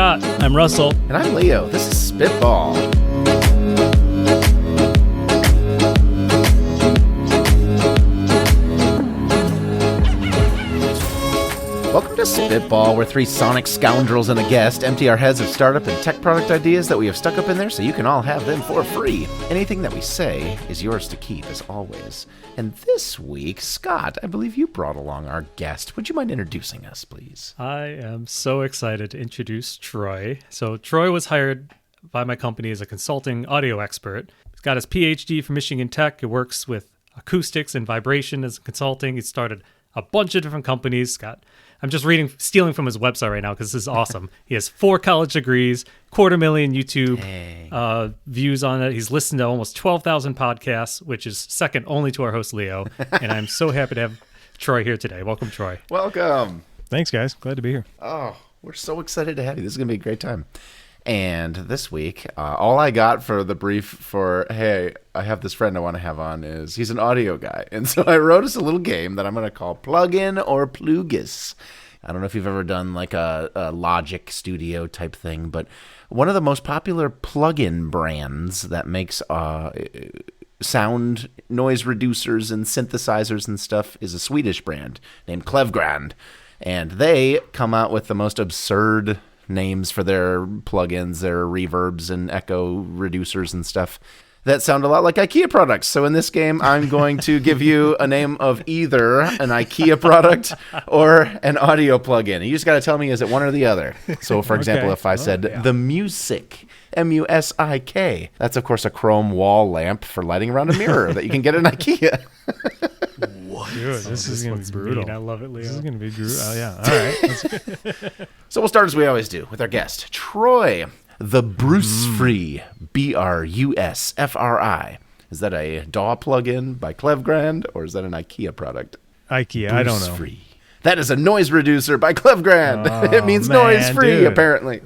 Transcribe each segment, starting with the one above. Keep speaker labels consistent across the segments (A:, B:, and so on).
A: Scott. I'm Russell.
B: And I'm Leo. This is Spitball. Welcome to Spitball. We're three sonic scoundrels and a guest empty our heads of startup and tech product ideas that we have stuck up in there so you can all have them for free. Anything that we say is yours to keep, as always. And this week, Scott, I believe you brought along our guest. Would you mind introducing us, please?
A: I am so excited to introduce Troy. So Troy was hired by my company as a consulting audio expert. He's got his PhD from Michigan Tech. He works with acoustics and vibration as a consulting. He started a bunch of different companies. I'm just stealing from his website right now because this is awesome. He has 4 college degrees, 250,000 YouTube views on it. He's listened to almost 12,000 podcasts, which is second only to our host, Leo. And I'm so happy to have Troy here today. Welcome, Troy.
B: Welcome.
C: Thanks, guys. Glad to be here.
B: Oh, we're so excited to have you. This is going to be a great time. And this week, all I got for the brief for, hey, I have this friend I want to have on is he's an audio guy. And so I wrote us a little game that I'm going to call Plug-in or PLUGGIS. I don't know if you've ever done like a Logic Studio type thing, but one of the most popular plug-in brands that makes sound noise reducers and synthesizers and stuff is a Swedish brand named PLUGGIS. And they come out with the most absurd names for their plugins, their reverbs and echo reducers and stuff that sound a lot like IKEA products. So in this game, I'm going to give you a name of either an IKEA product or an audio plugin. You just got to tell me, is it one or the other? So for example, if I said the Music, M-U-S-I-K, that's of course a chrome wall lamp for lighting around a mirror that you can get in IKEA.
C: What? Dude, this is going to be brutal.
A: Mean. I love it, Leo.
C: This is going to be brutal. Oh, yeah. All right.
B: So we'll start as we always do with our guest, Troy, the Bruce Free, B-R-U-S-F-R-I. Is that a DAW plugin by PLUGGIS, or is that an IKEA product?
C: IKEA,
B: Bruce
C: I don't know.
B: Free. That is a noise reducer by PLUGGIS.
C: Oh,
B: it means
C: man,
B: noise free,
C: dude.
B: Apparently.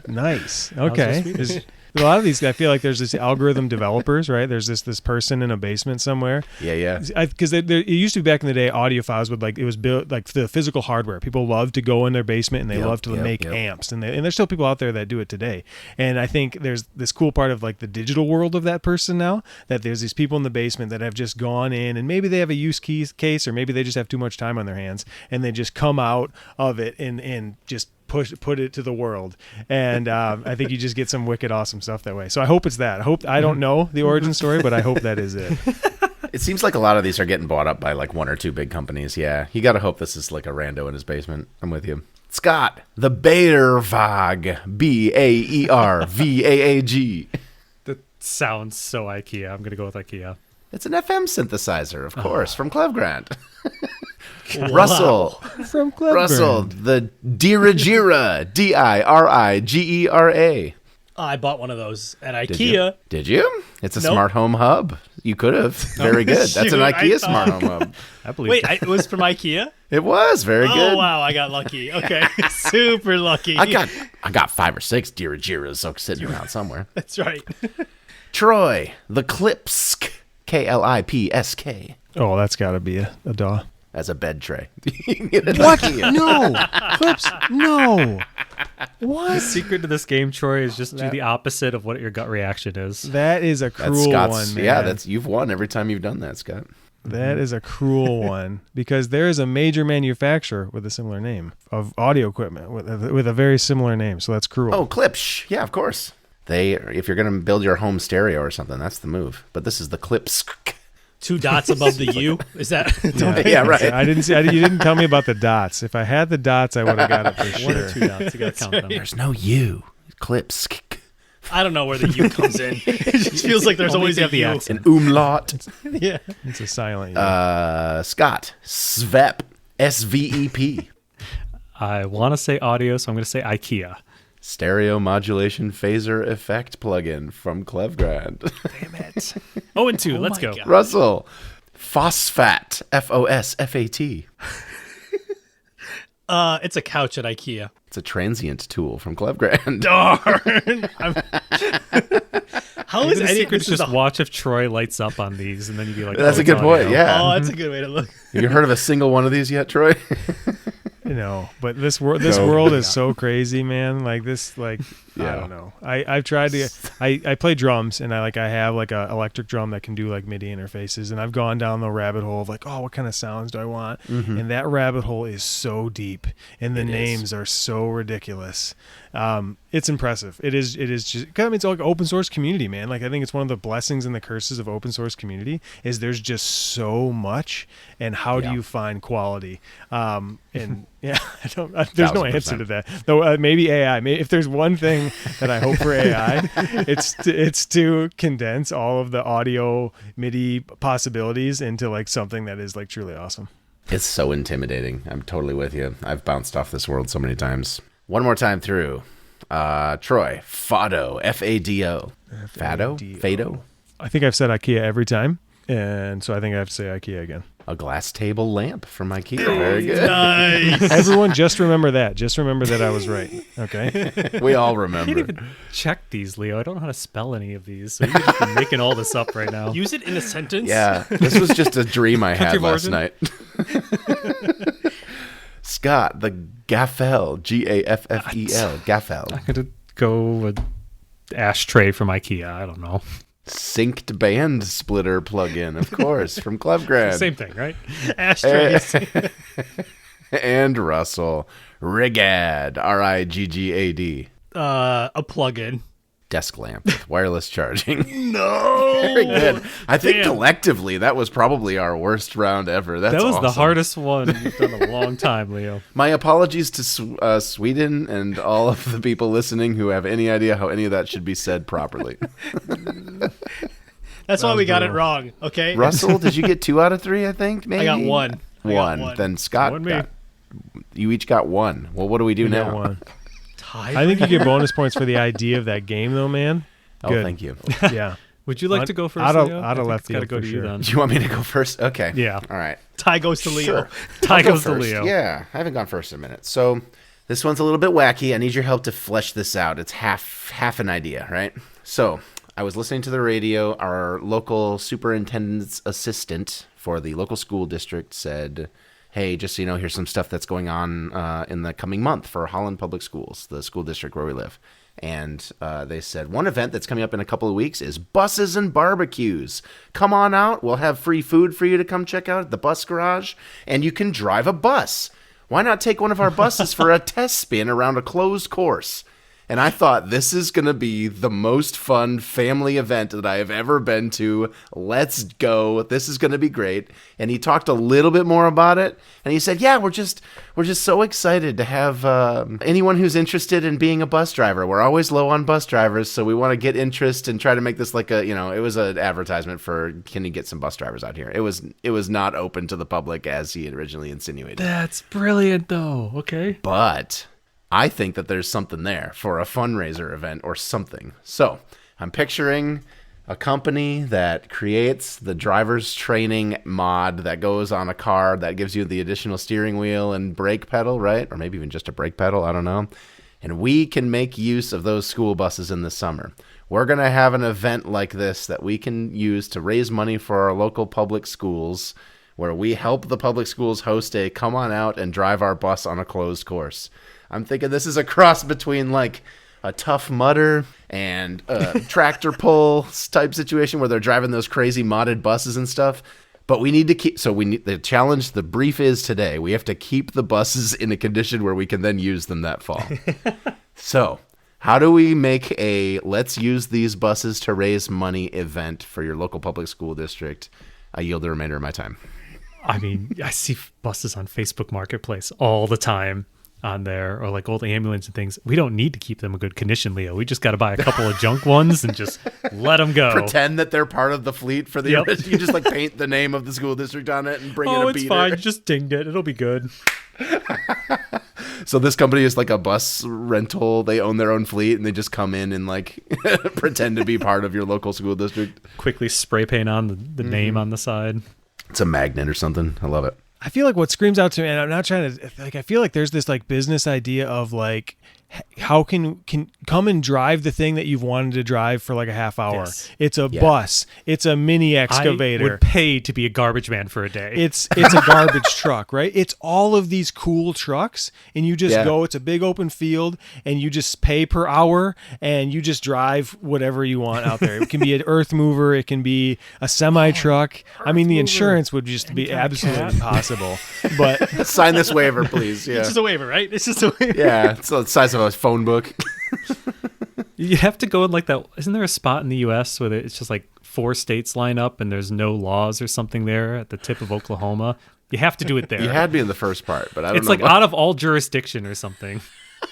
C: Nice. Okay. A lot of these, I feel like there's this algorithm developers, right? There's this person in a basement somewhere.
B: Yeah.
C: Because it used to be back in the day, audiophiles would it was built like the physical hardware. People loved to go in their basement and they loved to make amps, and there's still people out there that do it today. And I think there's this cool part of like the digital world of that person now, that there's these people in the basement that have just gone in, and maybe they have a use case, or maybe they just have too much time on their hands, and they just come out of it and just put it to the world. And I think you just get some wicked awesome stuff that way. So I hope it's that. I don't know the origin story, but I hope that is it.
B: It seems like a lot of these are getting bought up by like one or two big companies. Yeah, you got to hope this is like a rando in his basement. I'm with you. Scott, the Beervaag, B-A-E-R-V-A-A-G.
A: That sounds so IKEA. I'm going to go with IKEA.
B: It's an FM synthesizer, of course, from PLUGGIS. Russell.
C: From PLUGGIS.
B: Russell, the Dirigira, D-I-R-I-G-E-R-A.
D: I bought one of those at IKEA.
B: Did you? It's a
D: Nope.
B: smart home hub. You could have. Very good. That's an
D: Shoot,
B: IKEA
D: I
B: smart
D: thought-
B: home hub.
A: I believe
D: Wait, it was from IKEA?
B: It was very good.
D: Oh, wow, I got lucky. Okay, super lucky.
B: I got 5 or 6 Dirigiras sitting around somewhere.
D: That's right.
B: Troy, the Klipsk, K-L-I-P-S-K.
C: Oh, that's got to be a DAW.
B: As a bed tray.
C: What? No. Clips? No. What?
A: The secret to this game, Troy, is just do the opposite of what your gut reaction is.
C: That is a
B: That's
C: cruel
B: Scott's.
C: one, man.
B: Yeah, you've won every time you've done that, Scott.
C: That is a cruel one, because there is a major manufacturer with a similar name of audio equipment with a very similar name. So that's cruel.
B: Oh, Klipsch. Yeah, of course. If you're going to build your home stereo or something, that's the move. But this is the Klipsk.
D: 2 dots above the U. Is that?
B: Yeah, right.
C: You didn't tell me about the dots. If I had the dots, I would have got it for sure.
A: 1 or 2 dots. You got to count them.
B: There's no U. Klipsk.
D: I don't know where the U comes in. It just feels like there's always a
A: the
D: U.
A: accent.
B: An umlaut.
D: Yeah.
C: It's a silent U.
B: Scott. Svep. S-V-E-P.
A: I want to say audio, so I'm going to say IKEA.
B: Stereo modulation phaser effect plugin from PLUGGIS.
A: Damn it.
D: 0 and 2. Let's
A: my
D: go.
A: God.
B: Russell. Phosphat. F-O-S-F-A-T.
D: It's a couch at IKEA.
B: It's a transient tool from PLUGGIS.
D: Darn. How is
A: The
D: any
A: secret
D: this
A: is
D: is
A: just
D: a-
A: watch if Troy lights up on these, and then you'd be like,
B: That's
A: oh,
B: a good
A: it's
B: point,
A: audio.
B: yeah.
D: Oh, that's a good way to look.
B: Have you heard of a single one of these yet, Troy?
C: but this world is so crazy, man. Like this, like
B: Yeah.
C: I don't know. I've tried to. I play drums, and I have like a electric drum that can do like MIDI interfaces, and I've gone down the rabbit hole of like, oh, what kind of sounds do I want? And that rabbit hole is so deep, and the names are so ridiculous. It's impressive. It is just. 'Cause I mean, it's like open source community, man. Like I think it's one of the blessings and the curses of open source community is there's just so much, and how do you find quality? And yeah, there's no answer to that. Though maybe AI. If there's one thing that I hope for AI, it's to condense all of the audio MIDI possibilities into like something that is like truly awesome.
B: It's so intimidating. I'm totally with you. I've bounced off this world so many times. One more time through. Troy, Fado, F-A-D-O. Fado?
C: I think I've said IKEA every time, and so I think I have to say IKEA again.
B: A glass table lamp from IKEA. Very good.
D: Nice.
C: Everyone just remember that. Just remember that I was right. Okay?
B: We all
A: I can't
B: remember.
A: even check these, Leo. I don't know how to spell any of these, so you're just making all this up right now.
D: Use it in a sentence.
B: Yeah, this was just a dream I had
A: Country
B: last
A: version?
B: night. Scott, the Gaffel, Gaffel, Gaffel.
A: I'm gonna go with ashtray from IKEA. I don't know.
B: Synced band splitter plugin, of course, from Clevgrad.
A: Same thing, right?
D: Ashtrays.
B: And Russell, Rigad, R-I-G-G-A-D.
D: A plugin.
B: Desk lamp with wireless charging.
D: No.
B: Very good. I think
D: Damn.
B: collectively that was probably our worst round ever. That's
A: That was the
B: awesome.
A: hardest one we've done in a long time, Leo.
B: My apologies to Sweden and all of the people listening who have any idea how any of that should be said properly.
D: That's why
A: was
D: we got it
A: brutal.
D: wrong. Okay.
B: Russell, did you get 2 out of 3? I think maybe
D: I got one. I got one.
B: Then Scott
A: One me.
B: got. You each got 1. Well, what do we do
C: You got
B: now?
C: one.
D: Tied.
C: I think you get bonus points for the idea of that game, though, man.
B: Oh,
C: Good.
B: thank you.
C: Yeah.
A: Would you like to go first,
C: I'd have-
A: Leo?
C: I'd have left
A: Got to
C: you
A: go
C: for
A: to you
C: sure.
A: then.
B: Do you want me to go first? Okay.
A: Yeah.
B: All right.
D: tie goes to Leo.
B: Sure.
A: Tie
B: I'll go
A: goes to
B: first.
A: Leo.
B: Yeah, I haven't gone first in a minute. So this one's a little bit wacky. I need your help to flesh this out. It's half an idea, right? So I was listening to the radio. Our local superintendent's assistant for the local school district said, hey, just so you know, here's some stuff that's going on in the coming month for Holland Public Schools, the school district where we live. And they said, one event that's coming up in a couple of weeks is buses and barbecues. Come on out. We'll have free food for you to come check out at the bus garage. And you can drive a bus. Why not take one of our buses for a test spin around a closed course? And I thought, this is going to be the most fun family event that I have ever been to. Let's go. This is going to be great. And he talked a little bit more about it. And he said, yeah, we're just so excited to have anyone who's interested in being a bus driver. We're always low on bus drivers, so we want to get interest and try to make this like it was an advertisement for, can you get some bus drivers out here? It was not open to the public as he had originally insinuated.
A: That's brilliant, though. Okay.
B: But I think that there's something there for a fundraiser event or something. So I'm picturing a company that creates the driver's training mod that goes on a car that gives you the additional steering wheel and brake pedal, right? Or maybe even just a brake pedal, I don't know. And we can make use of those school buses in the summer. We're going to have an event like this that we can use to raise money for our local public schools, where we help the public schools host a come on out and drive our bus on a closed course. I'm thinking this is a cross between like a Tough Mudder and a tractor pull type situation where they're driving those crazy modded buses and stuff. But we need to keep, so we need the challenge, the brief is today, we have to keep the buses in a condition where we can then use them that fall. So how do we make a let's use these buses to raise money event for your local public school district? I yield the remainder of my time.
A: I mean, I see buses on Facebook Marketplace all the time on there, or like old ambulance and things. We don't need to keep them in good condition, Leo. We just got to buy a couple of junk ones and just let them go.
B: Pretend that they're part of the fleet for the
A: Yep.
B: You just like paint the name of the school district on it and bring in
A: Oh,
B: a
A: it's
B: beater.
A: fine. Just dinged it. It'll be good.
B: So this company is like a bus rental. They own their own fleet and they just come in and like pretend to be part of your local school district.
A: Quickly spray paint on the name on the side.
B: It's a magnet or something. I love it.
C: I feel like what screams out to me, and I'm not trying to, like, I feel like there's this like business idea of like how can come and drive the thing that you've wanted to drive for like a half hour.
A: Yes.
C: It's a bus. It's a mini excavator.
A: I would pay to be a garbage man for a day.
C: It's a garbage truck, right? It's all of these cool trucks, and you just go. It's a big open field, and you just pay per hour, and you just drive whatever you want out there. It can be an earth mover. It can be a semi truck. I mean, the insurance would just be absolutely impossible. But
B: Sign this waiver, please. Yeah.
D: It's just a waiver, right? It's just a waiver.
B: Yeah, it's the size of a phone book.
A: You have to go in like that. Isn't there a spot in the U.S. where it's just like 4 states line up and there's no laws or something there at the tip of Oklahoma? You have to do it there.
B: You had me in the first part, but I don't know.
A: It's like out of all jurisdiction or something.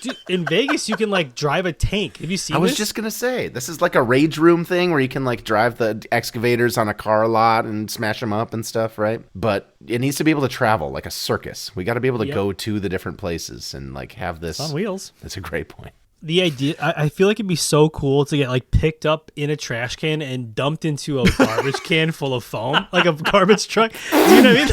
D: Dude, in Vegas, you can like drive a tank. Have you seen
B: I was
D: this?
B: just going to say, this is like a rage room thing where you can like drive the excavators on a car lot and smash them up and stuff, right? But it needs to be able to travel like a circus. We got to be able to go to the different places and like have this.
A: It's on wheels.
B: That's a great point.
D: The idea, I feel like it'd be so cool to get like picked up in a trash can and dumped into a garbage can full of foam, like a garbage truck. Do you know what I mean?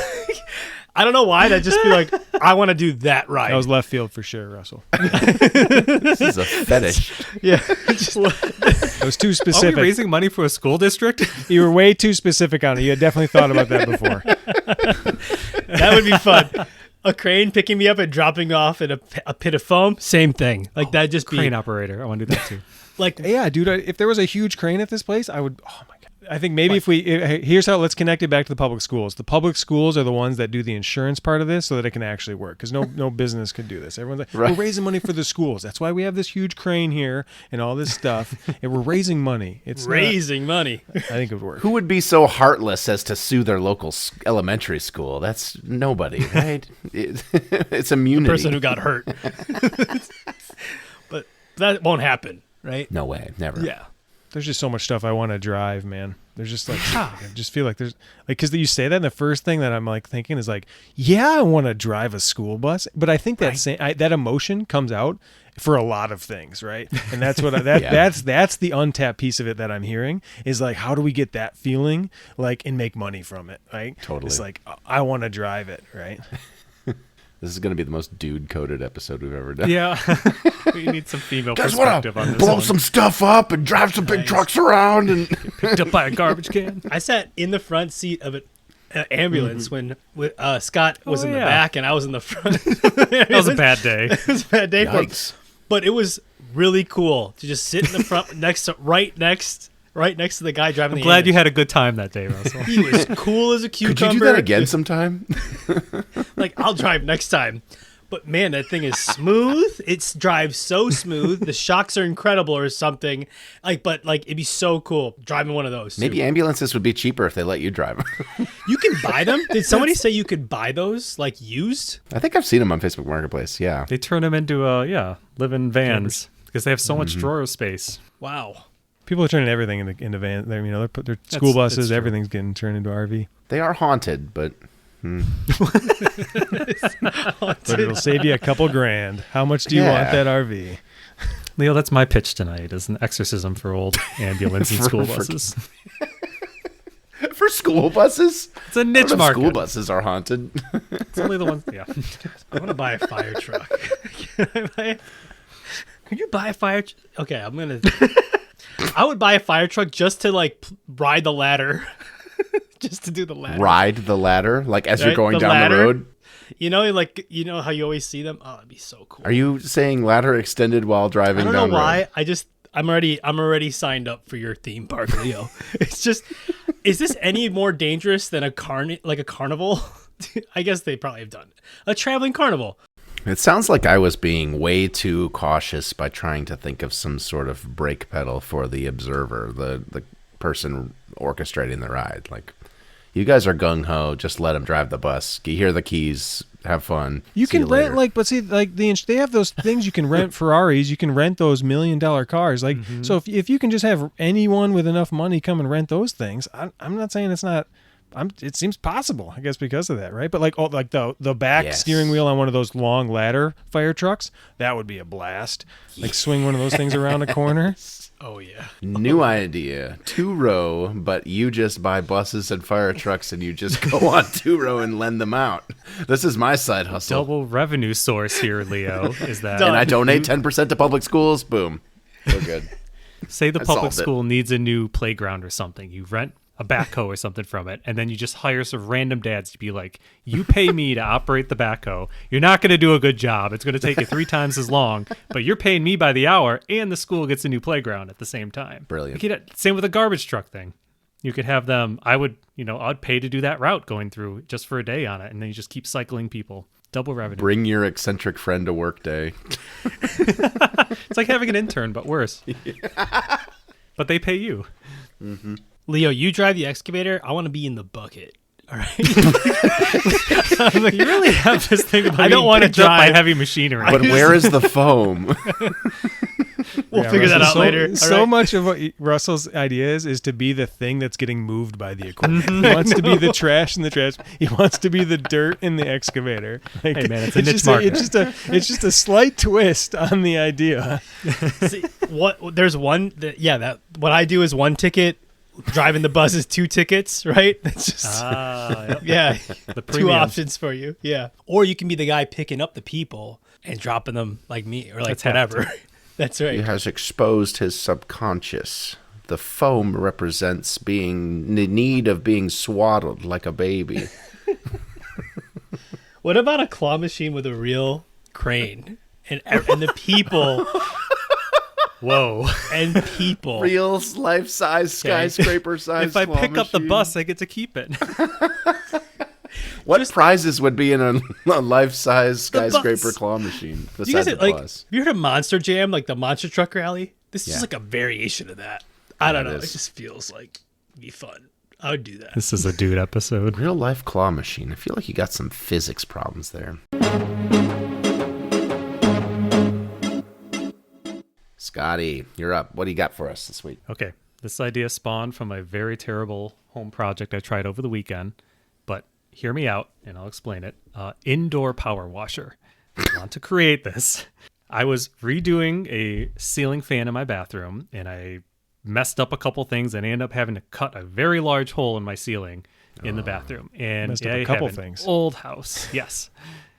D: I don't know why. That'd just be like, I want to do that ride.
C: that was left field for sure, Russell.
B: This is a fetish.
D: Yeah.
C: It was too
A: Are we
C: specific.
A: raising money for a school district?
C: You were way too specific on it. You had definitely thought about that before.
D: That would be fun. A crane picking me up and dropping off in a pit of foam. Same thing. Like that just be
A: Crane operator. I want to do that too.
D: like,
C: Yeah, dude. If there was a huge crane at this place, I would. Oh my god. I think maybe here's how. Let's connect it back to the public schools. The public schools are the ones that do the insurance part of this, so that it can actually work. Because no business could do this. Everyone's like, we're raising money for the schools. That's why we have this huge crane here and all this stuff. And we're raising money. It's
D: raising money.
C: I think it would work.
B: Who would be so heartless as to sue their local elementary school? That's nobody, right? It's immunity.
D: Person who got hurt. But that won't happen, right?
B: No way, never.
D: Yeah.
C: There's just so much stuff I want to drive, man. There's just like, I just feel like there's like, because you say that, and the first thing that I'm like thinking is like, yeah, I want to drive a school bus, but I think that that emotion comes out for a lot of things, right? And that's what that's the untapped piece of it that I'm hearing is like, how do we get that feeling like and make money from it, right?
B: Totally.
C: It's like I want to drive it, right?
B: This is going to be the most dude-coded episode we've ever done.
A: Yeah. We need some female
B: Guys want
A: perspective
B: to
A: on this
B: blow
A: one.
B: some stuff up and drive some big trucks around and
A: Picked up by a garbage can.
D: I sat in the front seat of an ambulance when Scott was in the
A: yeah.
D: back and I was in the front.
A: That was a bad day.
D: It was a bad day for him.
B: Yikes.
D: But it was really cool to just sit in the front right next to the guy driving
A: I'm
D: the
A: glad you
D: ambulance.
A: had a good time that day, Russell.
D: He was cool as a cucumber.
B: Could you do that again sometime?
D: Like, I'll drive next time. But man, that thing is smooth. It drives so smooth. The shocks are incredible or something. But it'd be so cool driving one of those.
B: Maybe
D: too.
B: ambulances would be cheaper if they let you drive them.
D: You can buy them. Did somebody say you could buy those like used?
B: I think I've seen them on Facebook Marketplace. Yeah.
A: They turn them into live-in vans because they have so much drawer space.
D: Wow.
C: People are turning everything into vans. You know, they're put their school
A: That's
C: buses.
A: true.
C: Everything's getting turned into RV.
B: They are haunted, but
C: But it'll save you a couple grand. How much do you want that RV?
A: Leo, that's my pitch tonight is an exorcism for old ambulance and school buses.
B: for school buses,
A: It's a
B: I
A: niche
B: don't know if
A: market.
B: school buses are haunted.
A: It's only the ones. Yeah.
D: I want to buy a fire truck. Could you buy a fire? Okay, I'm gonna. I would buy a fire truck just to ride the ladder, just to do the ladder.
B: Ride the ladder, like as you're
D: Right,
B: going
D: the
B: down
D: ladder.
B: the road.
D: You know how you always see them. Oh, that'd be so cool.
B: Are you saying ladder extended while driving
D: I don't
B: down
D: know
B: the
D: why.
B: road?
D: I'm already signed up for your theme park, Leo. It's just, is this any more dangerous than a carnival? I guess they probably have done it. A traveling carnival.
B: It sounds like I was being way too cautious by trying to think of some sort of brake pedal for the observer, the person orchestrating the ride. Like, you guys are gung-ho, just let them drive the bus. You hear the keys, have fun.
C: You
B: See
C: can
B: later.
C: rent they have those things you can rent Ferraris. You can rent those $1 million cars. So if you can just have anyone with enough money come and rent those things, I'm not saying it's not it seems possible, I guess, because of that, right? But like the back
B: Yes.
C: steering wheel on one of those long ladder fire trucks, that would be a blast. Like swing one of those things around a corner.
D: Oh yeah.
B: New idea, 2-row, but you just buy buses and fire trucks and you just go on 2-row and lend them out. This is my side hustle.
A: Double revenue source here, Leo, is that
B: And I donate 10% to public schools. Boom. We're good.
A: say the
B: I
A: public
B: solved it.
A: school needs a new playground or something. You rent a backhoe or something from it, and then you just hire some random dads to be like, you pay me to operate the backhoe. You're not going to do a good job. It's going to take you 3 times as long, but you're paying me by the hour, and the school gets a new playground at the same time.
B: Brilliant.
A: Same with a garbage truck thing. You could have them, I'd pay to do that route going through just for a day on it, and then you just keep cycling people. Double revenue.
B: Bring your eccentric friend to work day.
A: It's like having an intern, but worse. But they pay you.
D: Leo, you drive the excavator. I want to be in the bucket. All right.
A: You really have this thing about
D: I don't
A: being
D: wanna
A: picked up by
D: drive.
A: heavy machinery.
B: But where is the foam?
D: We'll figure that out later. All
C: So
D: right.
C: much of what Russell's idea is to be the thing that's getting moved by the equipment. He wants to be the trash in the trash. He wants to be the dirt in the excavator. Like,
A: Hey, man, it's a niche
C: just
A: market.
C: it's just a slight twist on the idea.
D: See, there's one that what I do is 1 ticket. Driving the bus is 2 tickets, right? That's just
A: Yep.
D: yeah.
A: The
D: 2
A: premium.
D: options for you. Yeah. Or you can be the guy picking up the people and dropping them like me or like
A: That's half
D: whatever. That's right.
B: He has exposed his subconscious. The foam represents being in need of being swaddled like a baby.
D: What about a claw machine with a real crane and the people
A: Whoa.
D: and people?
B: Real life-size, skyscraper-size
A: If I
B: claw
A: pick up the
B: machine.
A: bus, I get to keep it.
B: What prizes would be in a life-size skyscraper
D: bus.
B: claw machine
D: You
B: besides
D: guys
B: the
D: like?
B: bus?
D: Have you heard of Monster Jam, like the monster truck rally? This
B: Yeah.
D: is like a variation of that. I don't
B: Yeah, it
D: know. It
B: is.
D: just feels like it'd be fun. I would do that.
A: This is a dude episode.
B: Real-life claw machine. I feel like you got some physics problems there. Scotty, you're up. What do you got for us this week?
A: Okay. This idea spawned from a very terrible home project I tried over the weekend, but hear me out and I'll explain it. Indoor power washer. I want to create this. I was redoing a ceiling fan in my bathroom and I messed up a couple things and I ended up having to cut a very large hole in my ceiling in the bathroom. And
C: Messed up a
A: I
C: couple
A: have an
C: things.
A: old house. Yes.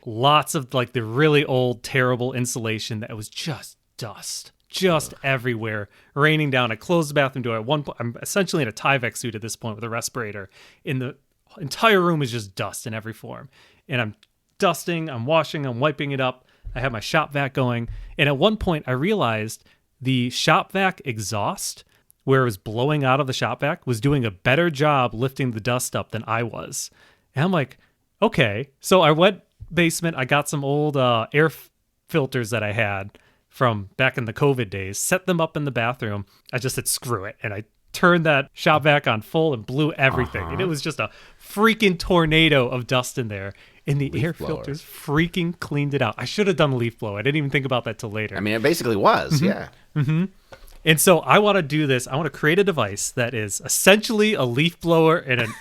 A: Lots of like the really old, terrible insulation that was just dust. Just everywhere, raining down. I closed the bathroom door. At one point, I'm essentially in a Tyvek suit at this point with a respirator. In the entire room is just dust in every form. And I'm dusting, I'm washing, I'm wiping it up. I have my shop vac going. And at one point, I realized the shop vac exhaust, where it was blowing out of the shop vac, was doing a better job lifting the dust up than I was. And I'm like, okay. So I went basement. I got some old air filters that I had from back in the COVID days, set them up in the bathroom. I just said, screw it. And I turned that shop vac on full and blew everything. And it was just a freaking tornado of dust in there. And the air
B: blower.
A: filters freaking cleaned it out. I should have done a leaf blow. I didn't even think about that till later.
B: I mean, it basically was, yeah.
A: And so I want to do this. I want to create a device that is essentially a leaf blower and an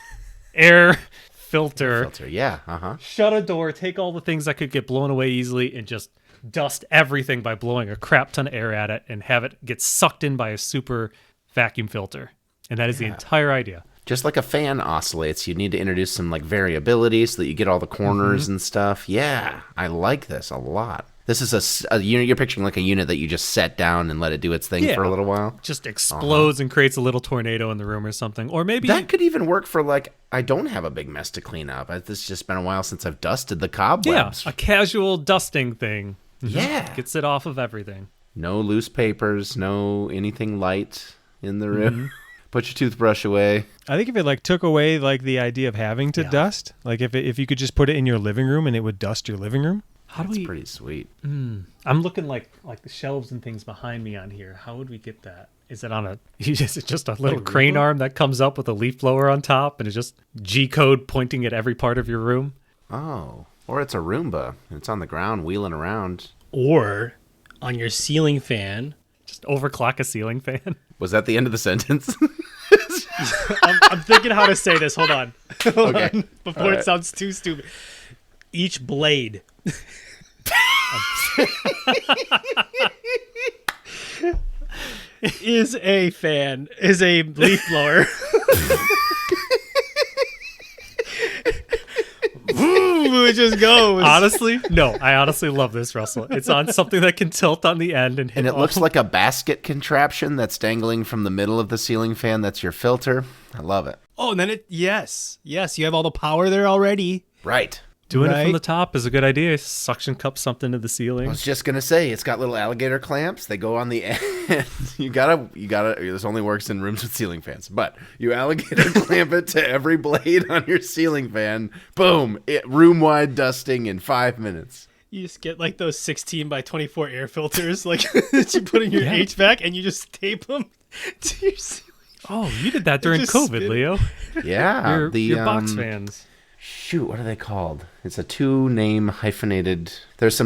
A: air filter.
B: Filter, yeah, uh-huh.
A: Shut a door, take all the things that could get blown away easily, and just dust everything by blowing a crap ton of air at it and have it get sucked in by a super vacuum filter. And that is the entire idea.
B: Just like a fan oscillates, you need to introduce some like variability so that you get all the corners and stuff. Yeah, I like this a lot. This is a unit. You're picturing like a unit that you just set down and let it do its thing for a little while.
A: Just explodes and creates a little tornado in the room or something. Or maybe
B: That could even work for like, I don't have a big mess to clean up. It's just been a while since I've dusted the cobwebs.
A: a casual dusting thing.
B: Yeah.
A: Gets it off of everything.
B: No loose papers, no anything light in the room. Put your toothbrush away.
C: I think if it like took away like the idea of having to dust, like if you could just put it in your living room and it would dust your living room.
A: How do
B: That's
A: we?
B: pretty sweet.
A: I'm looking like the shelves and things behind me on here. How would we get that? Is it on a? Is it just a little crane arm that comes up with a leaf blower on top and it's just G code pointing at every part of your room?
B: Oh, or it's a Roomba. It's on the ground wheeling around.
D: Or on your ceiling fan.
A: Just overclock a ceiling fan.
B: Was that the end of the sentence?
D: I'm thinking how to say this. Hold on. Hold
B: Okay.
D: on. Before it sounds too stupid. Each blade is a leaf blower. Ooh, it just goes.
A: Honestly, no. I honestly love this, Russell. It's on something that can tilt on the end and hit.
B: And it looks like a basket contraption that's dangling from the middle of the ceiling fan. That's your filter. I love it.
D: Oh, and then yes, you have all the power there already.
B: Right.
A: Doing it
D: Right.
A: from the top is a good idea. Suction cup something to the ceiling.
B: I was just gonna say it's got little alligator clamps. They go on the end. You gotta. This only works in rooms with ceiling fans. But you alligator clamp it to every blade on your ceiling fan. Boom! Room wide dusting in 5 minutes.
D: You just get like those 16 by 24 air filters, like that you put in your HVAC, and you just tape them to your ceiling.
A: Oh, you did that during
D: just
A: COVID,
D: spin.
A: Leo.
B: Yeah.
A: Your box fans.
B: Shoot, what are they called? It's a 2-name hyphenated. There's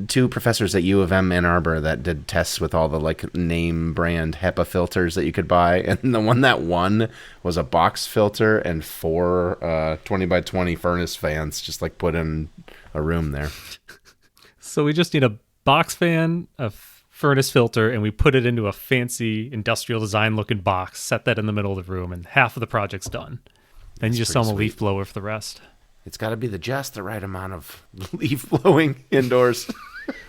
B: two professors at U of M Ann Arbor that did tests with all the like name brand HEPA filters that you could buy, and the one that won was a box filter and 4 20 by 20 furnace fans, just like put in a room there.
A: So we just need a box fan, a furnace filter, and we put it into a fancy industrial design looking box, set that in the middle of the room, and half of the project's done. Then you just sell them a leaf blower for the rest.
B: It's got to be just the right amount of leaf blowing indoors.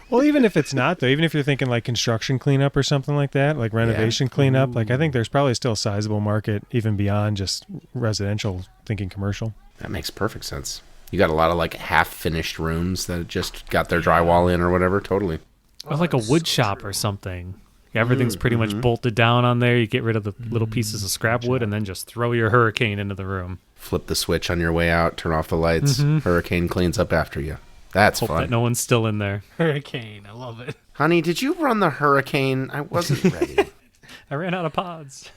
C: Well, even if it's not, though, even if you're thinking like construction cleanup or something like that, like renovation cleanup, like I think there's probably still a sizable market even beyond just residential, thinking commercial.
B: That makes perfect sense. You got a lot of like half-finished rooms that just got their drywall in or whatever. Totally.
A: Or like a wood shop or something. Everything's pretty much bolted down on there. You get rid of the little pieces of scrap wood and then just throw your hurricane into the room.
B: Flip the switch on your way out, turn off the lights. Hurricane cleans up after you. That's
A: Hope
B: fun.
A: that no one's still in there.
D: Hurricane, I love it.
B: Honey, did you run the hurricane? I wasn't ready.
A: I ran out of pods.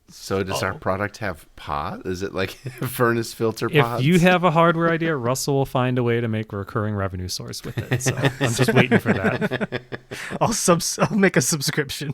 B: So does our product have pods? Is it like furnace filter pods?
A: If you have a hardware idea, Russell will find a way to make a recurring revenue source with it. So I'm just waiting for that.
D: I'll make a subscription.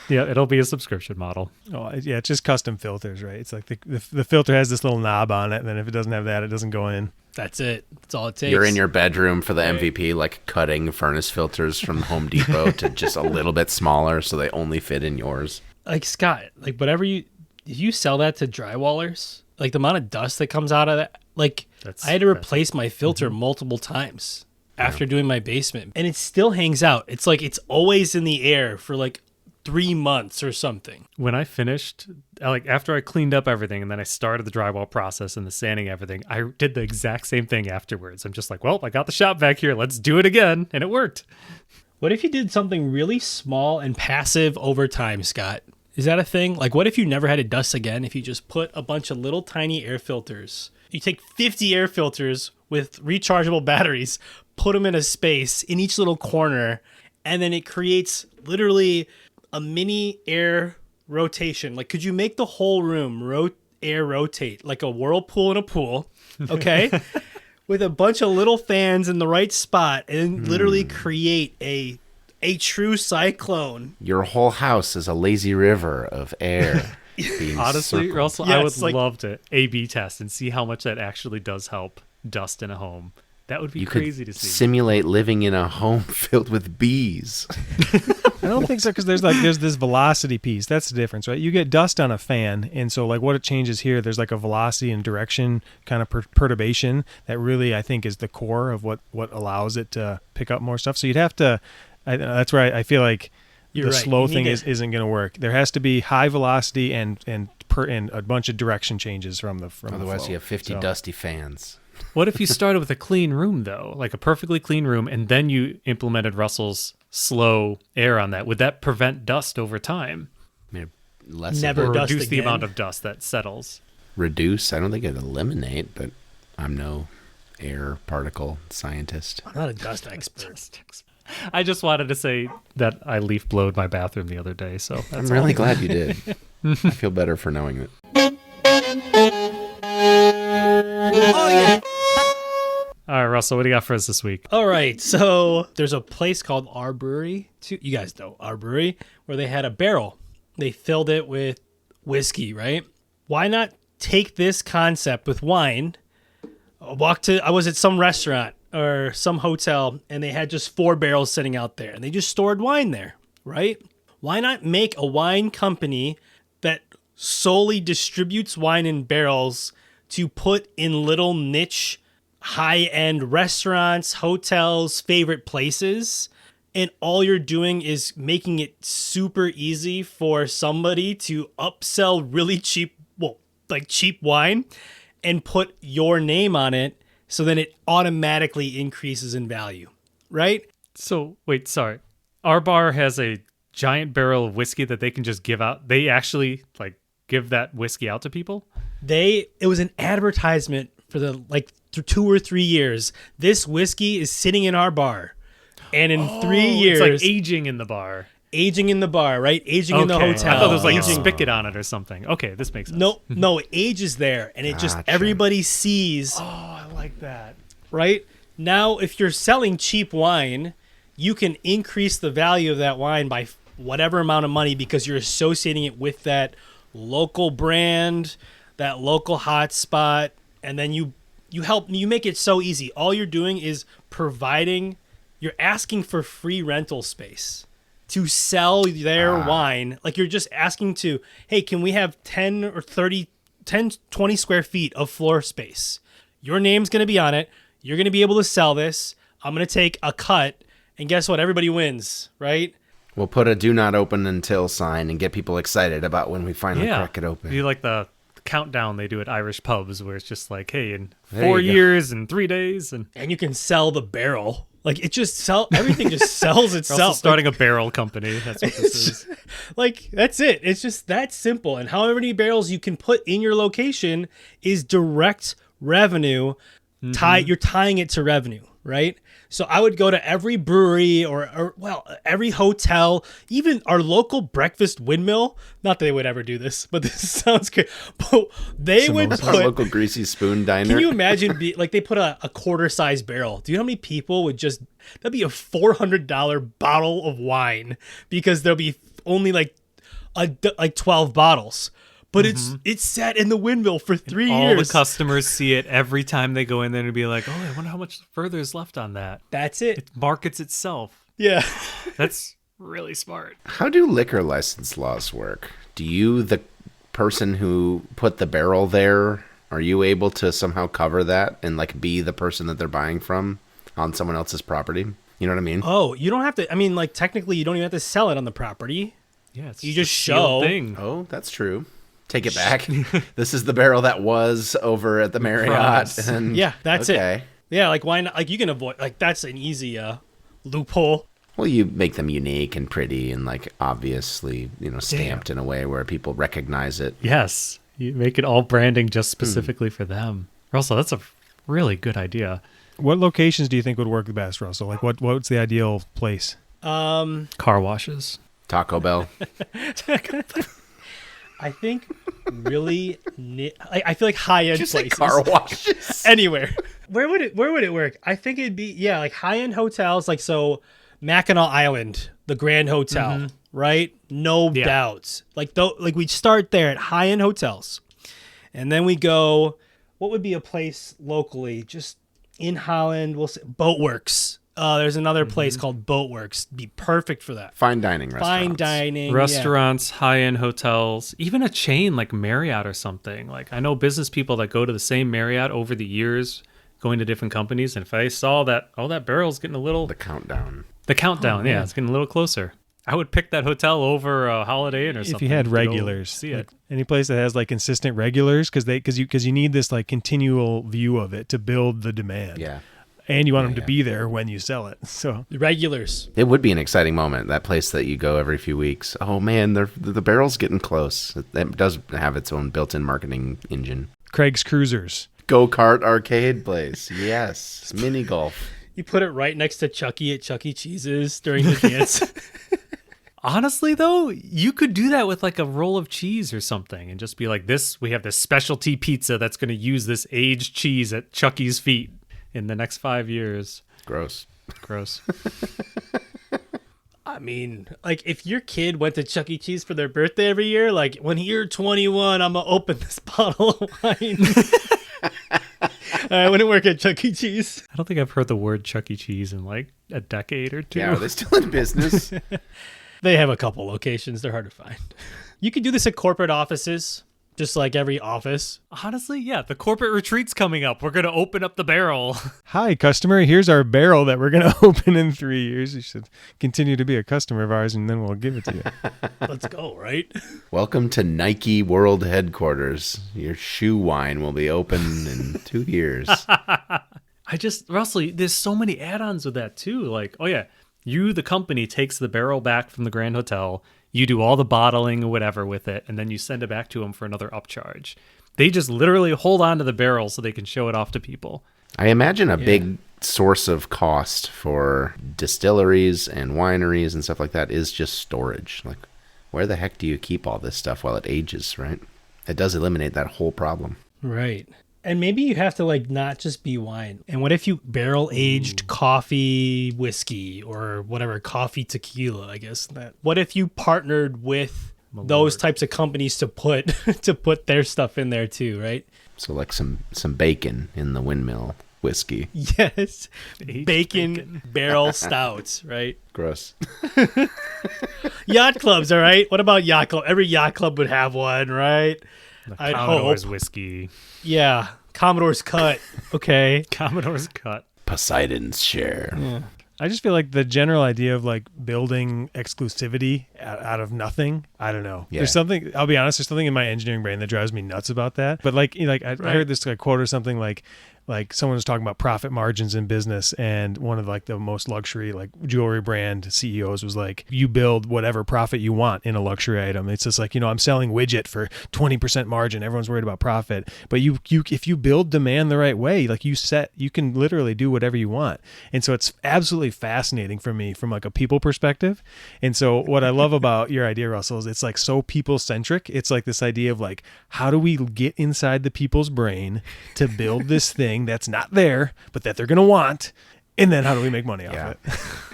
A: Yeah, it'll be a subscription model.
C: Oh, yeah, it's just custom filters, right? It's like the filter has this little knob on it, and then if it doesn't have that, it doesn't go in.
D: That's it. That's all it takes.
B: You're in your bedroom for the MVP, like cutting furnace filters from Home Depot to just a little bit smaller so they only fit in yours.
D: Like Scott, like whatever if you sell that to drywallers, like the amount of dust that comes out of that, like I had to replace my filter multiple times after doing my basement, and it still hangs out. It's like it's always in the air for like 3 months or something.
A: When I finished, like after I cleaned up everything and then I started the drywall process and the sanding everything, I did the exact same thing afterwards. I'm just like, well, I got the shop back here. Let's do it again. And it worked.
D: What if you did something really small and passive over time, Scott? Is that a thing? Like, what if you never had to dust again? If you just put a bunch of little tiny air filters, you take 50 air filters with rechargeable batteries, put them in a space in each little corner, and then it creates literally a mini air rotation. Like, could you make the whole room air rotate like a whirlpool in a pool? Okay. With a bunch of little fans in the right spot and literally create a true cyclone.
B: Your whole house is a lazy river of air.
A: Honestly,
B: circled.
A: Russell,
D: Yeah,
A: I would
D: it's like-
A: love to A/B test and see how much that actually does help dust in a home. That would be
B: You
A: crazy
B: could
A: to see.
B: simulate living in a home filled with bees.
C: I don't think so, because there's this velocity piece. That's the difference, right? You get dust on a fan, and so like what it changes here, there's like a velocity and direction kind of perturbation that really I think is the core of what allows it to pick up more stuff. So you'd have to. That's where I feel like
D: You're
C: the
D: right.
C: slow
D: You
C: thing
D: need
C: isn't going to work. There has to be high velocity and a bunch of direction changes from the
B: Otherwise,
C: flow.
B: you have 50
C: So-
B: dusty fans.
A: What if you started with a clean room, though? Like a perfectly clean room, and then you implemented Russell's slow air on that? Would that prevent dust over time?
B: I mean, less
D: Never
B: of
A: Or
B: it.
D: dust
A: reduce the
D: again?
A: amount of dust that settles?
B: Reduce. I don't think it'd eliminate, but I'm no air particle scientist.
D: I'm not a dust expert.
A: I just wanted to say that I leaf blowed my bathroom the other day, so that's
B: I'm
A: all.
B: really glad you did. I feel better for knowing that.
A: All right, Russell, what do you got for us this week?
D: All right, so there's a place called Our Brewery. You guys know Our Brewery, where they had a barrel. They filled it with whiskey, right? why not take this concept with wine? I was at some restaurant or some hotel, and they had just 4 barrels sitting out there, and they just stored wine there, right? Why not make a wine company that solely distributes wine in barrels to put in little niche, high-end restaurants, hotels, favorite places, and all you're doing is making it super easy for somebody to upsell really cheap, cheap wine and put your name on it, so then it automatically increases in value, right?
A: So, wait, sorry. Our bar has a giant barrel of whiskey that they can just give out. They actually give that whiskey out to people?
D: It was an advertisement for the 2 or 3 years. This whiskey is sitting in our bar. And in 3 years,
A: it's like aging in the bar.
D: Aging in the bar, right? Aging in the hotel.
A: I thought there was like a spigot on it or something. Okay, this makes sense.
D: No, it ages there, and it just everybody sees.
A: Oh, I like that.
D: Right? Now, if you're selling cheap wine, you can increase the value of that wine by whatever amount of money because you're associating it with that local brand, that local hotspot, and then you make it so easy. All you're doing is you're asking for free rental space to sell their wine. Like you're just asking hey, can we have 10 or 20 square feet of floor space? Your name's going to be on it. You're going to be able to sell this. I'm going to take a cut. And guess what? Everybody wins, right?
B: We'll put a do not open until sign and get people excited about when we finally crack it open.
A: Do like the countdown they do at Irish pubs where it's just like, hey, in 4 years and 3 days. And
D: you can sell the barrel. Everything just sells itself.
A: We're also starting a barrel company. That's what this is.
D: That's it. It's just that simple. And however many barrels you can put in your location is direct revenue. You're tying it to revenue, right? So I would go to every brewery or every hotel, even our local breakfast windmill. Not that they would ever do this, but this sounds good. But they would put
B: our local greasy spoon diner.
D: Can you imagine? They put a quarter-size barrel. Do you know how many people would that'd be a $400 bottle of wine because there'll be only 12 bottles. But it's sat in the windmill for 3 years.
A: All the customers see it every time they go in there and be like, oh, I wonder how much further is left on that.
D: That's it.
A: It markets itself.
D: Yeah.
A: That's really smart.
B: How do liquor license laws work? Do you, the person who put the barrel there, are you able to somehow cover that and be the person that they're buying from on someone else's property? You know what I mean?
D: Oh, you don't have to. Technically, you don't even have to sell it on the property.
A: Yeah,
D: you just show.
A: Thing.
B: Oh, that's true. Take it back. This is the barrel that was over at the Marriott. And,
D: yeah, that's it. Yeah, why not? You can avoid, that's an easy loophole.
B: Well, you make them unique and pretty and obviously, stamped in a way where people recognize it.
A: Yes. You make it all branding just specifically for them. Russell, that's a really good idea.
C: What locations do you think would work the best, Russell? What's the ideal place?
A: Car washes.
B: Taco Bell.
D: I think really, I feel like high-end places.
B: Car washes.
D: Anywhere. Where would it work? I think it'd be, high-end hotels, Mackinac Island, the Grand Hotel, right? No doubts. We'd start there at high-end hotels. And then we go, what would be a place locally? Just in Holland, we'll say Boatworks. There's another place called Boatworks. Be perfect for that.
B: Fine dining
A: restaurants, high-end hotels, even a chain like Marriott or something. I know business people that go to the same Marriott over the years, going to different companies. And if I saw that, that barrel's getting a little...
B: The countdown,
A: it's getting a little closer. I would pick that hotel over a Holiday Inn or something.
C: If you had regulars,
A: see it.
C: Any place that has consistent regulars, because you need this continual view of it to build the demand.
B: Yeah.
C: And you want them to be there when you sell it. So
D: the regulars.
B: It would be an exciting moment. That place that you go every few weeks. Oh man, the barrel's getting close. It does have its own built-in marketing engine.
C: Craig's Cruisers.
B: Go-kart arcade place. Yes. Mini golf.
D: You put it right next to Chucky at Chuck E. Cheese's during the dance.
A: Honestly, though, you could do that with a roll of cheese or something and just be like, we have this specialty pizza that's going to use this aged cheese at Chucky's feet in the next 5 years.
B: Gross.
D: I mean, like, if your kid went to Chuck E. Cheese for their birthday every year, like, when you're 21, I'm going to open this bottle of wine. I wouldn't work at Chuck E. Cheese.
A: I don't think I've heard the word Chuck E. Cheese in like a decade or two.
B: Yeah, are they still in business?
D: They have a couple locations. They're hard to find. You could do this at corporate offices, just like every office.
A: Honestly, yeah, the corporate retreat's coming up. We're going to open up the barrel.
C: Hi, customer. Here's our barrel that we're going to open in 3 years. You should continue to be a customer of ours, and then we'll give it to you.
D: Let's go, right?
B: Welcome to Nike World Headquarters. Your shoe wine will be open in 2 years.
A: Russell, there's so many add-ons with that too. Like, oh yeah, the company takes the barrel back from the Grand Hotel. You do all the bottling or whatever with it, and then you send it back to them for another upcharge. They just literally hold on to the barrel so they can show it off to people.
B: I imagine a big source of cost for distilleries and wineries and stuff like that is just storage. Like, where the heck do you keep all this stuff while it ages, right? It does eliminate that whole problem.
D: Right. And maybe you have to, like, not just be wine. And what if you barrel aged coffee whiskey or whatever, coffee tequila, I guess. What if you partnered with those types of companies to put their stuff in there too, right?
B: So like some bacon in the windmill whiskey.
D: Yes. Bacon barrel stouts, right?
B: Gross.
D: Yacht clubs, all right? What about yacht club? Every yacht club would have one, right?
A: The Commodore's whiskey.
D: Yeah. Commodore's Cut. Okay.
A: Commodore's Cut.
B: Poseidon's share.
C: Yeah. I just feel like the general idea of like building exclusivity out of nothing, I don't know.
B: Yeah.
C: There's something, I'll be honest, there's something in my engineering brain that drives me nuts about that. But like I heard this like quote or something like someone was talking about profit margins in business, and one of like the most luxury like jewelry brand CEOs was like, you build whatever profit you want in a luxury item. It's just like, I'm selling widget for 20% margin. Everyone's worried about profit, but you if you build demand the right way, like you can literally do whatever you want. And so it's absolutely fascinating for me from like a people perspective. And so what I love about your idea, Russell, is it's like so people centric. It's like this idea of like, how do we get inside the people's brain to build this thing that's not there, but that they're going to want, and then how do we make money off it?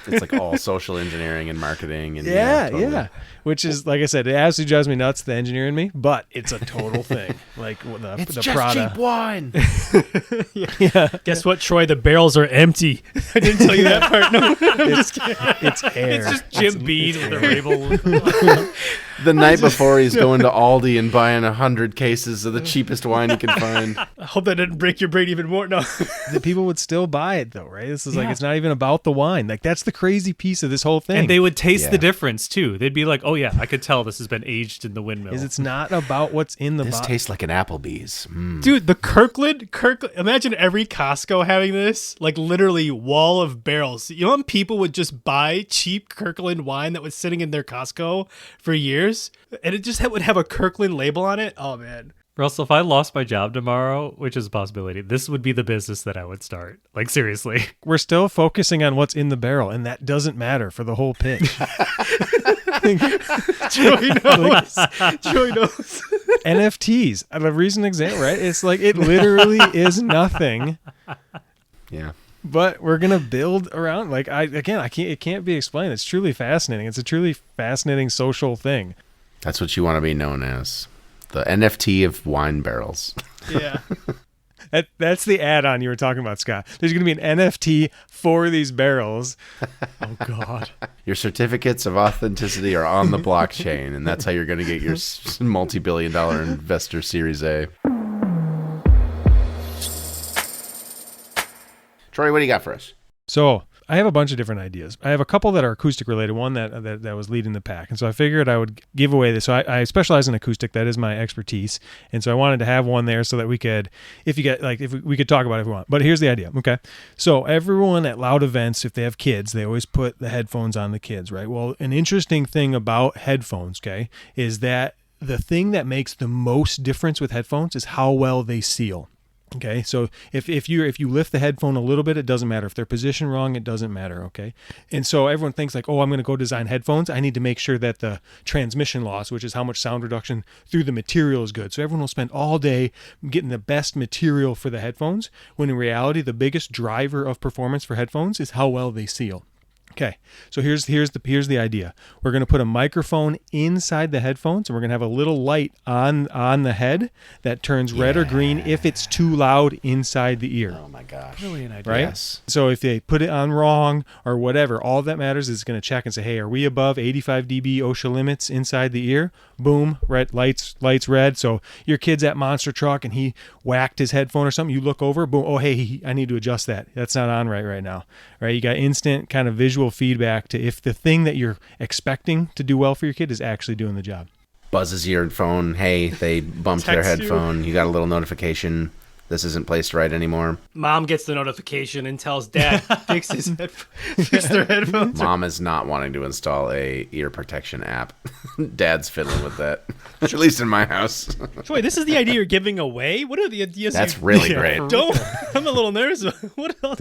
B: It's like all social engineering and marketing. And
C: yeah. Which is, like I said, it absolutely drives me nuts, the engineer in me, but it's a total thing. Like
B: it's
C: the
B: just
C: Prada.
B: cheap wine.
C: Yeah.
D: Guess what, Troy? The barrels are empty. I didn't tell you that part. No, I'm just kidding.
C: It's air.
A: It's just Jim Beam with a label.
B: The night before, he's going to Aldi and buying 100 cases of the cheapest wine he can find.
D: I hope that didn't break your brain even more. No.
C: The people would still buy it though, right? This is like, it's not even about the wine. Like that's the crazy piece of this whole thing.
A: And they would taste the difference too. They'd be like, oh yeah, I could tell this has been aged in the windmill.
C: It's not about what's in the
B: This
C: bottle.
B: tastes like an Applebee's.
D: Dude, the Kirkland, imagine every Costco having this, like literally wall of barrels. You know when people would just buy cheap Kirkland wine that was sitting in their Costco for years? And it just would have a Kirkland label on it? Oh, man.
A: Russell, if I lost my job tomorrow, which is a possibility, this would be the business that I would start. Like, seriously.
C: We're still focusing on what's in the barrel, and that doesn't matter for the whole pitch.
D: Troy knows. Troy knows.
C: NFTs, a recent example, right? It's like it literally is nothing.
B: Yeah.
C: But we're gonna build around. Like it can't be explained. It's truly fascinating. It's a truly fascinating social thing.
B: That's what you want to be known as. The NFT of wine barrels.
D: Yeah.
C: That's the add-on you were talking about, Scott. There's going to be an NFT for these barrels.
A: Oh, God.
B: Your certificates of authenticity are on the blockchain, and that's how you're going to get your multi-billion-dollar investor Series A. Troy, what do you got for us?
C: So I have a bunch of different ideas. I have a couple that are acoustic related, one that was leading the pack. And so I figured I would give away this. So I specialize in acoustic. That is my expertise. And so I wanted to have one there so that we could, if we could talk about it if we want. But here's the idea. Okay. So everyone at loud events, if they have kids, they always put the headphones on the kids, right? Well, an interesting thing about headphones, okay, is that the thing that makes the most difference with headphones is how well they seal. Okay, so if you lift the headphone a little bit, it doesn't matter. If they're positioned wrong, it doesn't matter. Okay, and so everyone thinks like, oh, I'm going to go design headphones. I need to make sure that the transmission loss, which is how much sound reduction through the material, is good. So everyone will spend all day getting the best material for the headphones, when in reality, the biggest driver of performance for headphones is how well they seal. Okay, so here's the idea. We're going to put a microphone inside the headphones, and we're going to have a little light on the head that turns red or green if it's too loud inside the ear.
B: Oh my gosh.
A: Brilliant idea.
C: Right?
B: Yes.
C: So if they put it on wrong or whatever, all that matters is it's going to check and say, hey, are we above 85 dB OSHA limits inside the ear? Boom, red lights red. So your kid's at Monster Truck and he whacked his headphone or something. You look over, boom, oh, hey, I need to adjust that. That's not on right now. Right? You got instant kind of visual feedback to if the thing that you're expecting to do well for your kid is actually doing the job.
B: Buzzes your phone. Hey, they bumped their
D: Text you.
B: headphone. You got a little notification. This isn't placed right anymore.
D: Mom gets the notification and tells Dad fix their headphones.
B: Mom is not wanting to install a ear protection app. Dad's fiddling with that. At least in my house.
D: Troy, this is the idea you're giving away? What are the ideas?
B: That's really great.
D: Don't. I'm a little nervous. What else?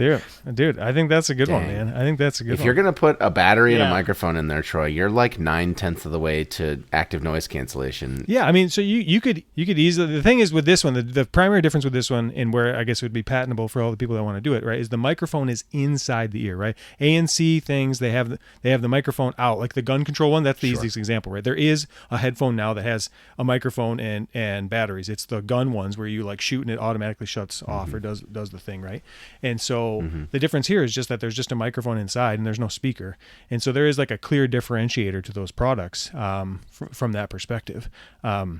C: Dude, I think that's a good one,
B: Dang.
C: man. I think that's a good
B: If
C: one.
B: you're going to put a battery and a
D: Yeah.
B: microphone in there, Troy, you're like 9/10 of the way to active noise cancellation.
C: Yeah, I mean, so you could easily. The thing is with this one, the primary difference with this one, and where I guess it would be patentable for all the people that want to do it, right, is the microphone is inside the ear, right? ANC things they have the microphone out, like the gun control one. That's the easiest example, right? There is a headphone now that has a microphone and batteries. It's the gun ones where you like shoot and it automatically shuts off or does the thing, right? And so the difference here is just that there's just a microphone inside and there's no speaker, and so there is like a clear differentiator to those products from that perspective, and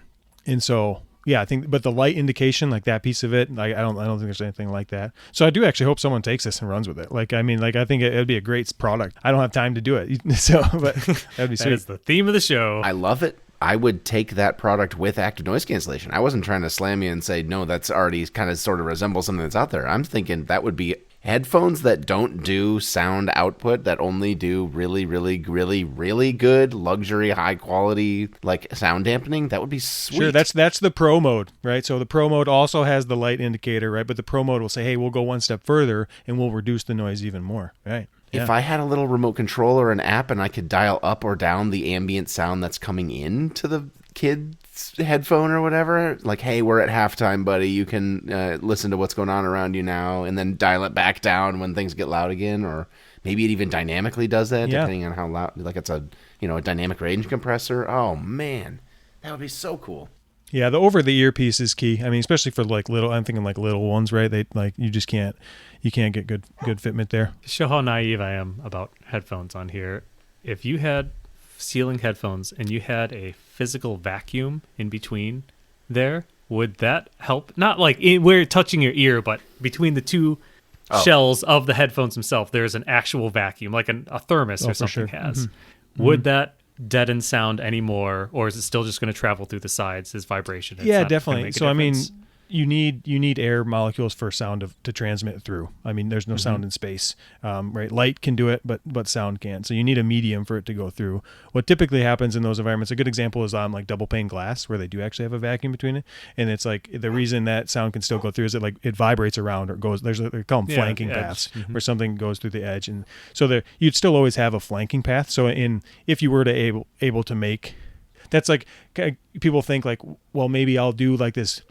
C: so. Yeah, I think, but the light indication, like that piece of it, like I don't think there's anything like that. So I do actually hope someone takes this and runs with it. Like, I mean, like I think it'd be a great product. I don't have time to do it, so but that'd be
A: That
C: sweet.
A: is the theme of the show.
B: I love it. I would take that product with active noise cancellation. I wasn't trying to slam you and say, no, that's already kind of sort of resembles something that's out there. I'm thinking that would be headphones that don't do sound output, that only do really, really, really, really good luxury, high quality, like sound dampening. That would be sweet.
C: Sure, that's the pro mode, right? So the pro mode also has the light indicator, right? But the pro mode will say, hey, we'll go one step further and we'll reduce the noise even more, right?
B: If I had a little remote control or an app and I could dial up or down the ambient sound that's coming into the kid's headphone or whatever, like, hey, we're at halftime, buddy, you can listen to what's going on around you now, and then dial it back down when things get loud again, or maybe it even dynamically does that, depending on how loud, like it's a dynamic range compressor. Oh man, that would be so cool.
C: Yeah, the over the ear piece is key. I mean, especially for like little, I'm thinking like little ones, right? They like you can't get good fitment there.
A: To show how naive I am about headphones on here, if you had ceiling headphones and you had a physical vacuum in between there, would that help? Not like where it's touching your ear, but between the two shells of the headphones themselves, there's an actual vacuum, like a thermos or something has. Would that deaden sound anymore, or is it still just going to travel through the sides as vibration? It's
C: Yeah,
A: not gonna
C: definitely.
A: make a
C: So I mean,
A: difference?
C: you need air molecules for sound to transmit through. I mean, there's no sound in space, right? Light can do it, but sound can't. So you need a medium for it to go through. What typically happens in those environments, a good example is on like double pane glass, where they do actually have a vacuum between it, and it's like the reason that sound can still go through is it like it vibrates around or goes. They call them flanking
A: the edge.
C: paths, where something goes through the edge, and so you'd still always have a flanking path. So if you were to able to make, that's like people think like, well, maybe I'll do like this.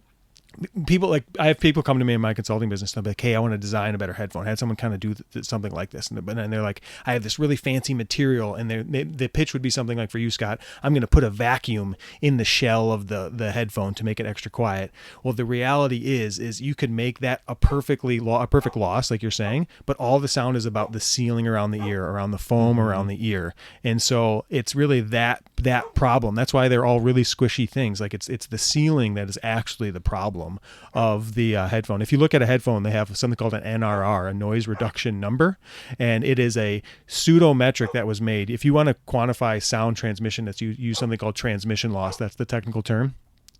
C: I have people come to me in my consulting business and they'll be like, hey, I want to design a better headphone. I had someone kind of do something like this. And they're like, I have this really fancy material. And the pitch would be something like, for you, Scott, I'm going to put a vacuum in the shell of the headphone to make it extra quiet. Well, the reality is you could make that a perfect loss, like you're saying, but all the sound is about the sealing around the ear, around the foam around the ear. And so it's really that problem. That's why they're all really squishy things. Like it's the sealing that is actually the problem of the headphone. If you look at a headphone, they have something called an NRR, a noise reduction number, and it is a pseudo metric that was made. If you want to quantify sound transmission, that's you use something called transmission loss. That's the technical term.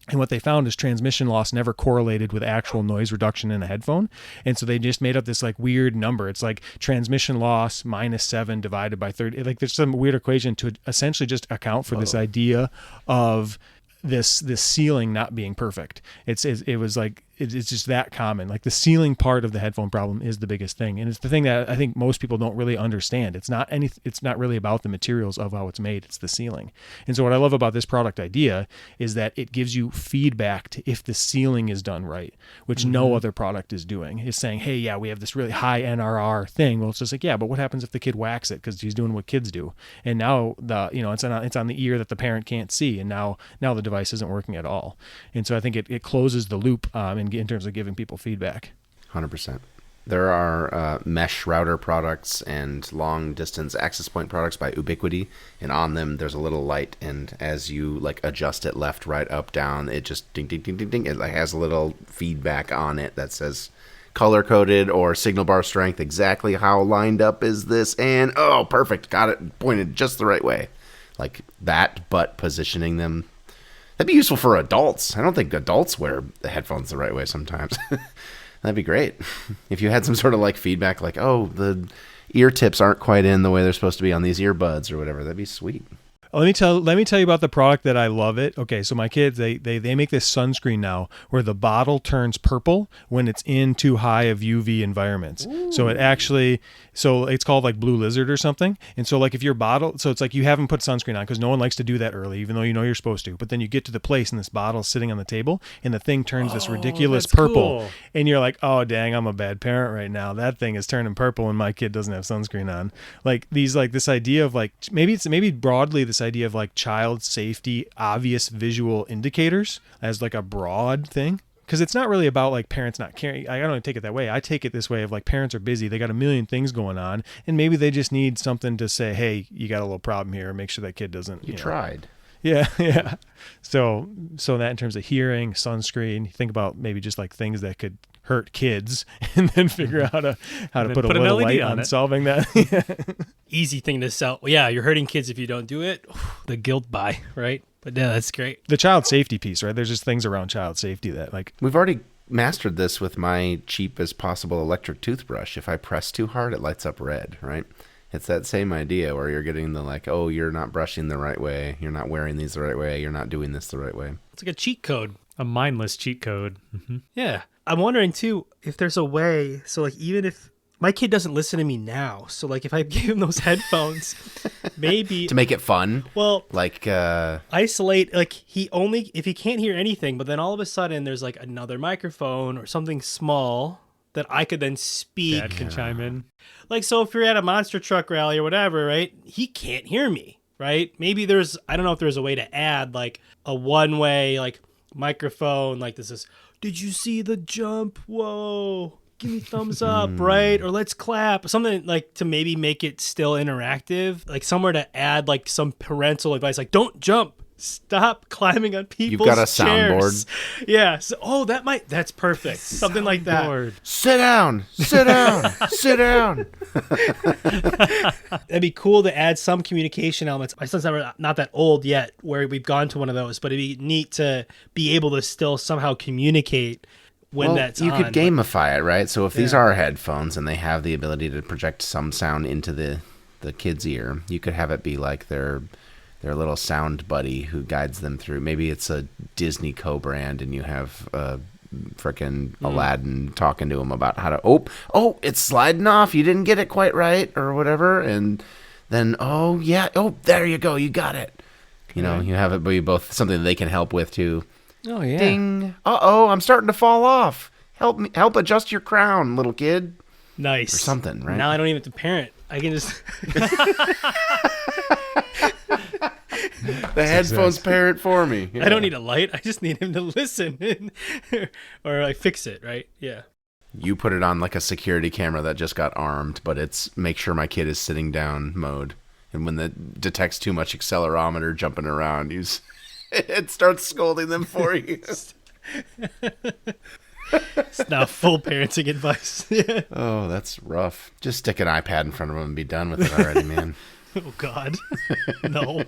C: And what they found is transmission loss never correlated with actual noise reduction in a headphone. And so they just made up this like weird number. It's like transmission loss -7 divided by 30. Like there's some weird equation to essentially just account for this idea of this sealing not being perfect. It was like it's just that common. Like the ceiling part of the headphone problem is the biggest thing, and it's the thing that I think most people don't really understand. It's not really about the materials of how it's made. It's the ceiling. And so what I love about this product idea is that it gives you feedback to if the ceiling is done right, which no other product is doing. It's saying, hey, yeah, we have this really high NRR thing. Well, it's just like, yeah, but what happens if the kid whacks it because he's doing what kids do? And now it's on the ear that the parent can't see, and now the device isn't working at all. And so I think it closes the loop in terms of giving people feedback.
B: 100%. There are mesh router products and long distance access point products by Ubiquiti, and on them there's a little light, and as you like adjust it left, right, up, down, it just ding ding ding ding ding. It like has a little feedback on it that says color coded or signal bar strength, exactly how lined up is this, and oh, perfect, got it pointed just the right way, like that, but positioning them. That'd be useful for adults. I don't think adults wear the headphones the right way sometimes. That'd be great. If you had some sort of like feedback, like, oh, the ear tips aren't quite in the way they're supposed to be on these earbuds or whatever, that'd be sweet.
C: Let me tell you about the product that I love it. Okay, so my kids, they make this sunscreen now where the bottle turns purple when it's in too high of UV environments. Ooh. So it's called like Blue Lizard or something. And so like if your bottle, so it's like you haven't put sunscreen on because no one likes to do that early, even though you know you're supposed to. But then you get to the place and this bottle's sitting on the table and the thing turns this ridiculous purple. Cool. And you're like, oh, dang, I'm a bad parent right now. That thing is turning purple and my kid doesn't have sunscreen on. Like this idea of like, maybe broadly this idea of like child safety, obvious visual indicators as like a broad thing. Because it's not really about like parents not caring. I don't take it that way. I take it this way of like parents are busy. They got a million things going on. And maybe they just need something to say, hey, you got a little problem here. Make sure that kid doesn't.
B: You tried.
C: Yeah, yeah. So that in terms of hearing, sunscreen, think about maybe just like things that could hurt kids and then figure out how to put a little light on solving that.
D: Easy thing to sell. Well, yeah, you're hurting kids if you don't do it. The guilt buy, right? But yeah, that's great.
C: The child safety piece, right? There's just things around child safety that like...
B: We've already mastered this with my cheap as possible electric toothbrush. If I press too hard, it lights up red, right? It's that same idea where you're getting the like, oh, you're not brushing the right way. You're not wearing these the right way. You're not doing this the right way.
D: It's like a cheat code.
A: A mindless cheat code. Mm-hmm.
D: Yeah. I'm wondering, too, if there's a way. So, like, even if my kid doesn't listen to me now. So, like, if I give him those headphones, maybe.
B: To make it fun?
D: Well,
B: like,
D: isolate. Like, if he can't hear anything, but then all of a sudden there's, like, another microphone or something small that I could then speak.
A: Dad can chime in.
D: Like, so if you're at a monster truck rally or whatever, right, he can't hear me, right? Maybe I don't know if there's a way to add, like, a one-way, like, microphone, like this is, did you see the jump? Whoa. Give me thumbs up, right? Or let's clap. Something like to maybe make it still interactive, like somewhere to add like some parental advice, like don't jump. Stop climbing on people's chairs.
B: You've got a soundboard.
D: Yeah. So, that's perfect. Something like that.
B: Sit down. Sit down. Sit down.
D: That'd be cool to add some communication elements. My son's not that old yet where we've gone to one of those, but it'd be neat to be able to still somehow communicate when that's on.
B: You could gamify it, right? So if these are headphones and they have the ability to project some sound into the kid's ear, you could have it be like their little sound buddy who guides them through. Maybe it's a Disney co-brand and you have frickin' Aladdin talking to him about how to, oh, it's sliding off. You didn't get it quite right or whatever. And then, there you go. You got it. You know, you have it be both something that they can help with too.
D: Oh, yeah.
B: Ding. Uh-oh, I'm starting to fall off. Help adjust your crown, little kid.
D: Nice.
B: Or something, right?
D: Now I don't even have to parent. I can just...
B: The headphones parent for me.
D: Yeah. I don't need a light. I just need him to listen or like fix it, right? Yeah.
B: You put it on like a security camera that just got armed, but it's make sure my kid is sitting down mode. And when it detects too much accelerometer jumping around, it starts scolding them for you.
D: It's now full parenting advice. Yeah.
B: Oh, that's rough. Just stick an iPad in front of him and be done with it already, man.
D: Oh, God. No.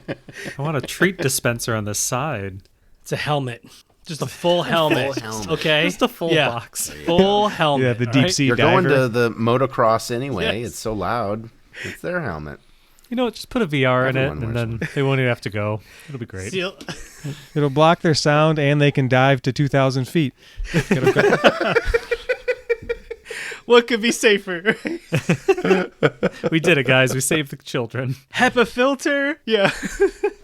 A: I want a treat dispenser on the side.
D: It's a helmet. Just a full helmet. Okay?
A: Just a full box.
D: Full helmet.
C: Yeah, the deep sea
B: You're
C: diver.
B: going to the motocross anyway. Yes. It's so loud. It's their helmet.
A: You know what? Just put a VR in it,
B: Everyone
A: and
B: wears
A: then they won't even have to go. It'll be great.
D: Seal-
C: It'll block their sound, and they can dive to 2,000 feet.
D: What could be safer?
A: We did it, guys. We saved the children.
D: HEPA filter? Yeah.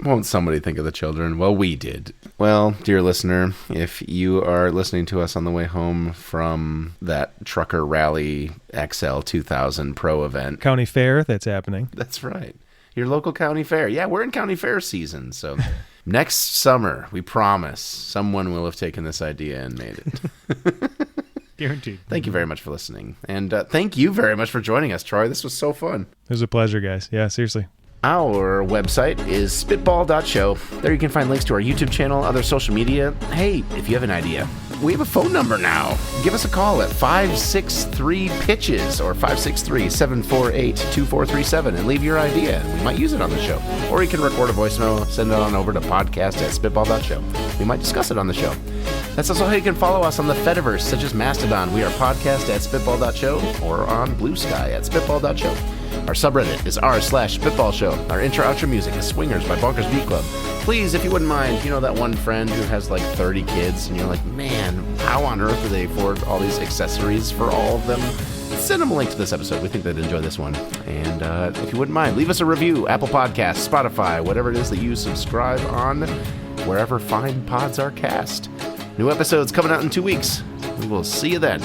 B: Won't somebody think of the children? Well, we did. Well, dear listener, if you are listening to us on the way home from that Trucker Rally XL 2000 Pro event,
C: County Fair that's happening.
B: that's right. Your local county fair. Yeah, we're in county fair season, so next summer, we promise, someone will have taken this idea and made it.
A: Guaranteed.
B: Thank you very much for listening. And thank you very much for joining us, Troy. This was so fun.
C: It was a pleasure, guys. Yeah, seriously.
B: Our website is spitball.show. There you can find links to our YouTube channel, other social media. Hey, if you have an idea, we have a phone number now. Give us a call at 563-PITCHES or 563-748-2437 and leave your idea. We might use it on the show. Or you can record a voicemail, send it on over to podcast@spitball.show. We might discuss it on the show. That's also how you can follow us on the Fediverse, such as Mastodon. We are podcast@spitball.show or on Blue Sky at spitball.show. Our subreddit is r/spitballshow. Our intro-outro music is Swingers by Bonkers Beat Club. Please, if you wouldn't mind, you know that one friend who has like 30 kids and you're like, man, how on earth do they afford all these accessories for all of them? Send them a link to this episode. We think they'd enjoy this one. And if you wouldn't mind, leave us a review. Apple Podcasts, Spotify, whatever it is that you subscribe on, wherever fine pods are cast. New episodes coming out in 2 weeks. We will see you then.